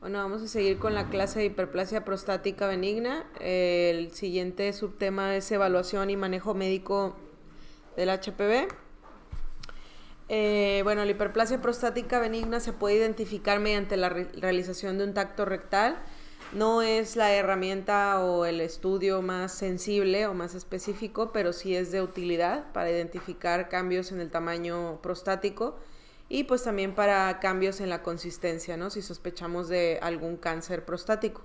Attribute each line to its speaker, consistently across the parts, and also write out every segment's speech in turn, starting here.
Speaker 1: Bueno, vamos a seguir con la clase de hiperplasia prostática benigna. El siguiente subtema es evaluación y manejo médico del HPV. Bueno, la hiperplasia prostática benigna se puede identificar mediante la realización de un tacto rectal. No es la herramienta o el estudio más sensible o más específico, pero sí es de utilidad para identificar cambios en el tamaño prostático y pues también para cambios en la consistencia, ¿no? Si sospechamos de algún cáncer prostático.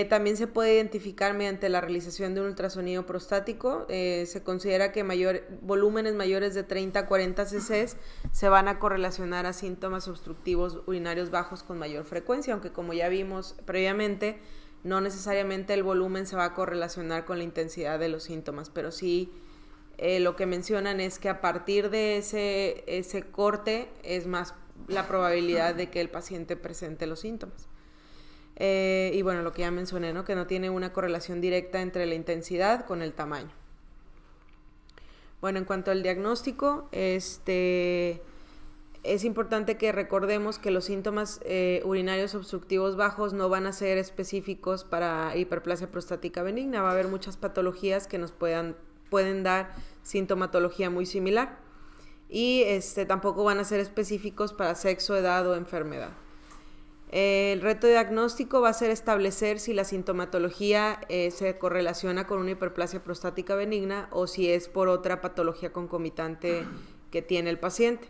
Speaker 1: También se puede identificar mediante la realización de un ultrasonido prostático. Se considera que volúmenes mayores de 30 a 40 cc se van a correlacionar a síntomas obstructivos urinarios bajos con mayor frecuencia, aunque como ya vimos previamente, no necesariamente el volumen se va a correlacionar con la intensidad de los síntomas, pero sí lo que mencionan es que a partir de ese corte es más la probabilidad de que el paciente presente los síntomas. Y bueno, lo que ya mencioné, ¿no? Que no tiene una correlación directa entre la intensidad con el tamaño. Bueno, en cuanto al diagnóstico, es importante que recordemos que los síntomas urinarios obstructivos bajos no van a ser específicos para hiperplasia prostática benigna. Va a haber muchas patologías que nos pueden dar sintomatología muy similar y tampoco van a ser específicos para sexo, edad o enfermedad. El reto diagnóstico va a ser establecer si la sintomatología se correlaciona con una hiperplasia prostática benigna o si es por otra patología concomitante que tiene el paciente.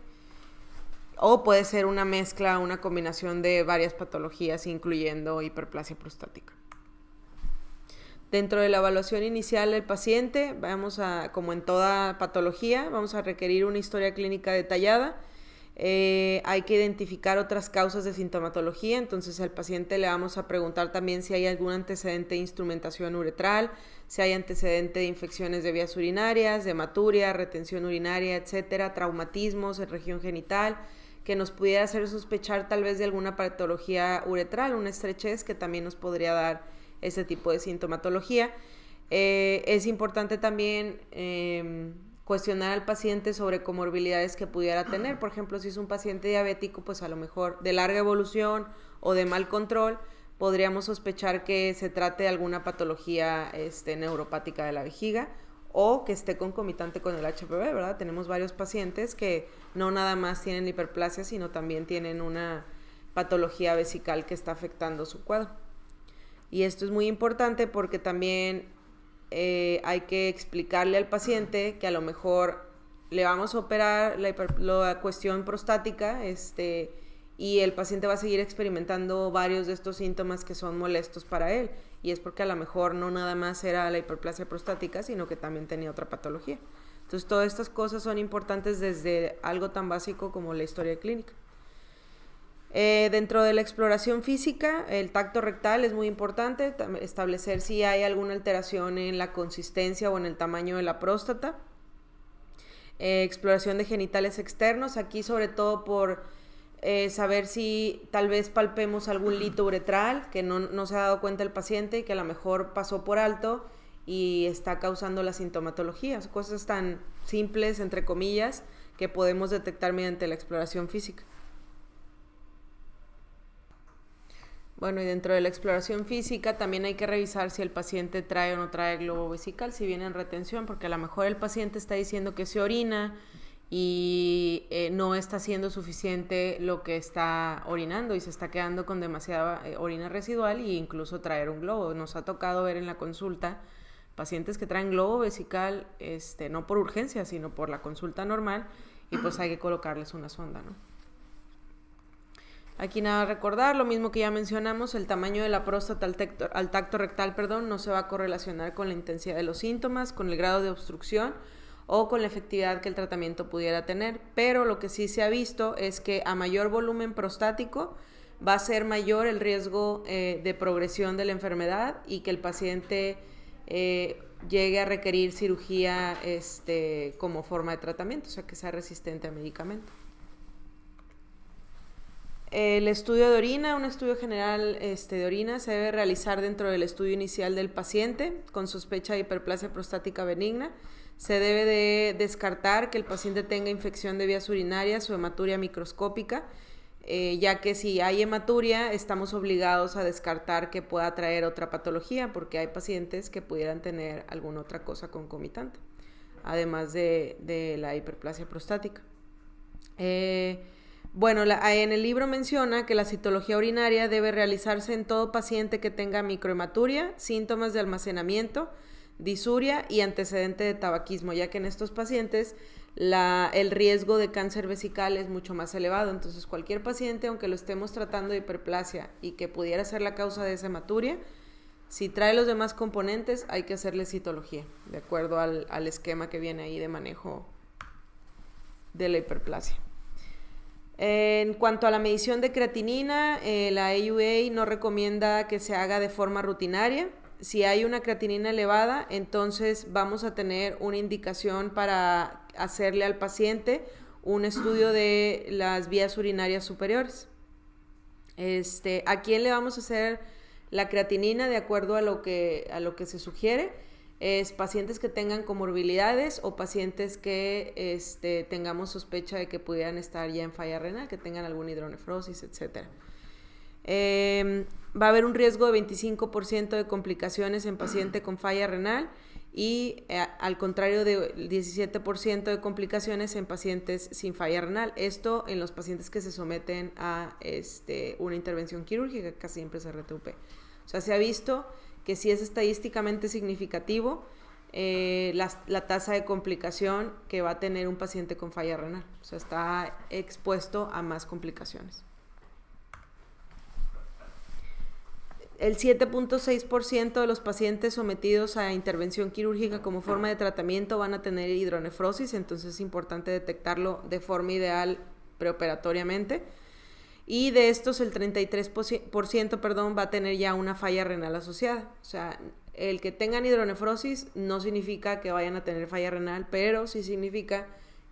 Speaker 1: O puede ser una mezcla, una combinación de varias patologías, incluyendo hiperplasia prostática. Dentro de la evaluación inicial del paciente, como en toda patología, vamos a requerir una historia clínica detallada. Hay que identificar otras causas de sintomatología, entonces al paciente le vamos a preguntar también si hay algún antecedente de instrumentación uretral, si hay antecedente de infecciones de vías urinarias, de hematuria, retención urinaria, etcétera, traumatismos en región genital, que nos pudiera hacer sospechar tal vez de alguna patología uretral, una estrechez que también nos podría dar ese tipo de sintomatología. Es importante también cuestionar al paciente sobre comorbilidades que pudiera tener. Por ejemplo, si es un paciente diabético, pues a lo mejor de larga evolución o de mal control, podríamos sospechar que se trate de alguna patología neuropática de la vejiga o que esté concomitante con el HPV, ¿verdad? Tenemos varios pacientes que no nada más tienen hiperplasia, sino también tienen una patología vesical que está afectando su cuadro. Y esto es muy importante porque también hay que explicarle al paciente que a lo mejor le vamos a operar la cuestión prostática y el paciente va a seguir experimentando varios de estos síntomas que son molestos para él, y es porque a lo mejor no nada más era la hiperplasia prostática, sino que también tenía otra patología. Entonces todas estas cosas son importantes desde algo tan básico como la historia clínica. Dentro de la exploración física, el tacto rectal es muy importante, establecer si hay alguna alteración en la consistencia o en el tamaño de la próstata. Exploración de genitales externos, aquí sobre todo por saber si tal vez palpemos algún lito uretral que no se ha dado cuenta el paciente y que a lo mejor pasó por alto y está causando la sintomatología. Son cosas tan simples, entre comillas, que podemos detectar mediante la exploración física. Bueno, y dentro de la exploración física también hay que revisar si el paciente trae o no trae globo vesical, si viene en retención, porque a lo mejor el paciente está diciendo que se orina y no está haciendo suficiente lo que está orinando y se está quedando con demasiada orina residual e incluso traer un globo. Nos ha tocado ver en la consulta pacientes que traen globo vesical, no por urgencia, sino por la consulta normal, y pues hay que colocarles una sonda, ¿no? Aquí nada a recordar, lo mismo que ya mencionamos, el tamaño de la próstata al tacto rectal, no se va a correlacionar con la intensidad de los síntomas, con el grado de obstrucción o con la efectividad que el tratamiento pudiera tener, pero lo que sí se ha visto es que a mayor volumen prostático va a ser mayor el riesgo de progresión de la enfermedad y que el paciente llegue a requerir cirugía como forma de tratamiento, o sea que sea resistente a medicamentos. El estudio de orina, un estudio general de orina, se debe realizar dentro del estudio inicial del paciente con sospecha de hiperplasia prostática benigna. Se debe de descartar que el paciente tenga infección de vías urinarias o hematuria microscópica ya que si hay hematuria estamos obligados a descartar que pueda traer otra patología, porque hay pacientes que pudieran tener alguna otra cosa concomitante, además de la hiperplasia prostática. Bueno, en el libro menciona que la citología urinaria debe realizarse en todo paciente que tenga microhematuria, síntomas de almacenamiento, disuria y antecedente de tabaquismo, ya que en estos pacientes el riesgo de cáncer vesical es mucho más elevado. Entonces, cualquier paciente, aunque lo estemos tratando de hiperplasia y que pudiera ser la causa de esa hematuria, si trae los demás componentes, hay que hacerle citología, de acuerdo al esquema que viene ahí de manejo de la hiperplasia. En cuanto a la medición de creatinina, la AUA no recomienda que se haga de forma rutinaria. Si hay una creatinina elevada, entonces vamos a tener una indicación para hacerle al paciente un estudio de las vías urinarias superiores. ¿A quién le vamos a hacer la creatinina de acuerdo a lo que se sugiere? Es pacientes que tengan comorbilidades o pacientes que tengamos sospecha de que pudieran estar ya en falla renal, que tengan alguna hidronefrosis, etc. Va a haber un riesgo de 25% de complicaciones en paciente con falla renal y al contrario de 17% de complicaciones en pacientes sin falla renal. Esto en los pacientes que se someten a una intervención quirúrgica, casi siempre es RTUP. O sea, se ha visto que sí es estadísticamente significativo la tasa de complicación que va a tener un paciente con falla renal. O sea, está expuesto a más complicaciones. El 7.6% de los pacientes sometidos a intervención quirúrgica como forma de tratamiento van a tener hidronefrosis, entonces es importante detectarlo de forma ideal preoperatoriamente. Y de estos el 33% va a tener ya una falla renal asociada. O sea, el que tengan hidronefrosis no significa que vayan a tener falla renal, pero sí significa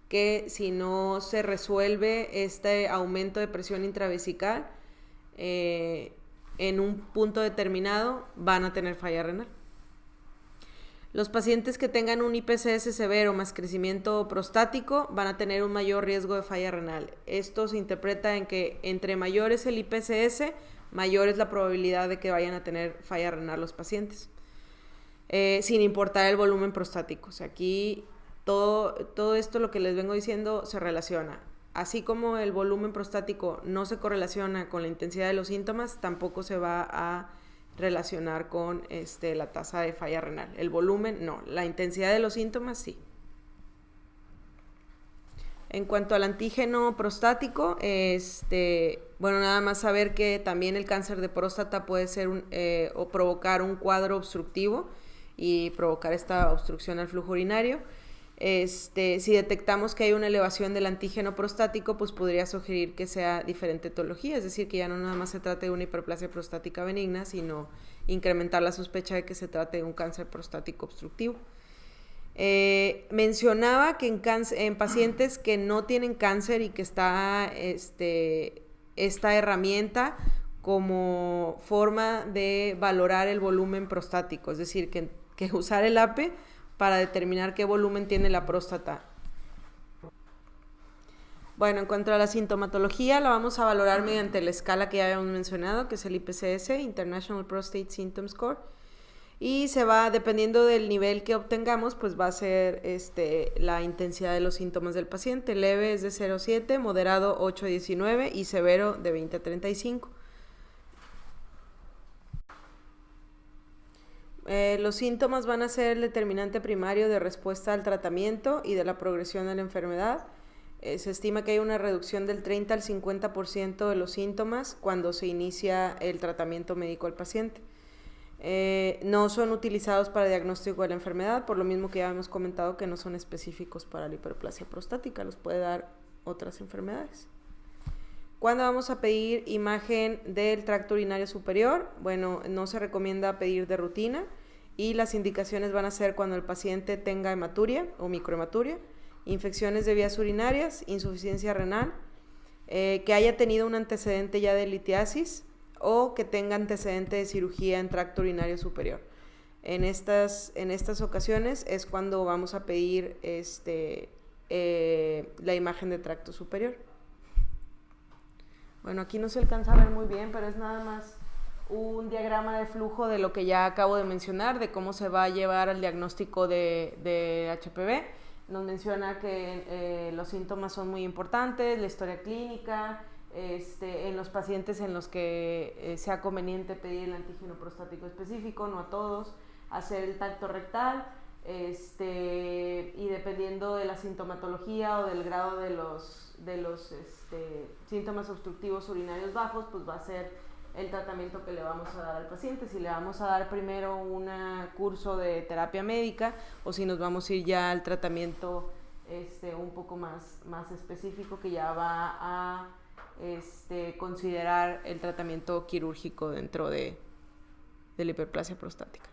Speaker 1: que si no se resuelve este aumento de presión intravesical en un punto determinado, van a tener falla renal. Los pacientes que tengan un IPCS severo más crecimiento prostático van a tener un mayor riesgo de falla renal. Esto se interpreta en que entre mayor es el IPCS, mayor es la probabilidad de que vayan a tener falla renal los pacientes, sin importar el volumen prostático. O sea, aquí todo esto, lo que les vengo diciendo, se relaciona. Así como el volumen prostático no se correlaciona con la intensidad de los síntomas, tampoco se va a relacionar con la tasa de falla renal. El volumen no, la intensidad de los síntomas sí. En cuanto al antígeno prostático, nada más saber que también el cáncer de próstata puede ser o provocar un cuadro obstructivo y provocar esta obstrucción al flujo urinario. Si detectamos que hay una elevación del antígeno prostático, pues podría sugerir que sea diferente etiología, es decir, que ya no nada más se trate de una hiperplasia prostática benigna, sino incrementar la sospecha de que se trate de un cáncer prostático obstructivo. Mencionaba que en pacientes que no tienen cáncer y que está esta herramienta como forma de valorar el volumen prostático, es decir, que usar el APE para determinar qué volumen tiene la próstata. Bueno, en cuanto a la sintomatología, la vamos a valorar mediante la escala que ya habíamos mencionado, que es el IPCS, International Prostate Symptom Score, y se va, dependiendo del nivel que obtengamos, pues va a ser la intensidad de los síntomas del paciente. Leve es de 0 a 7, moderado 8 a 19 y severo de 20 a 35. Los síntomas van a ser el determinante primario de respuesta al tratamiento y de la progresión de la enfermedad. Se estima que hay una reducción del 30 al 50% de los síntomas cuando se inicia el tratamiento médico al paciente. No son utilizados para diagnóstico de la enfermedad, por lo mismo que ya hemos comentado que no son específicos para la hiperplasia prostática, los puede dar otras enfermedades. ¿Cuándo vamos a pedir imagen del tracto urinario superior? Bueno, no se recomienda pedir de rutina y las indicaciones van a ser cuando el paciente tenga hematuria o microhematuria, infecciones de vías urinarias, insuficiencia renal, que haya tenido un antecedente ya de litiasis o que tenga antecedente de cirugía en tracto urinario superior. En estas ocasiones es cuando vamos a pedir la imagen de tracto superior. Bueno, aquí no se alcanza a ver muy bien, pero es nada más un diagrama de flujo de lo que ya acabo de mencionar, de cómo se va a llevar al diagnóstico de HPV. Nos menciona que los síntomas son muy importantes, la historia clínica, en los pacientes en los que sea conveniente pedir el antígeno prostático específico, no a todos, hacer el tacto rectal, y dependiendo de la sintomatología o del grado de los síntomas obstructivos urinarios bajos, pues va a ser el tratamiento que le vamos a dar al paciente, si le vamos a dar primero un curso de terapia médica o si nos vamos a ir ya al tratamiento un poco más específico, que ya va a considerar el tratamiento quirúrgico dentro de la hiperplasia prostática.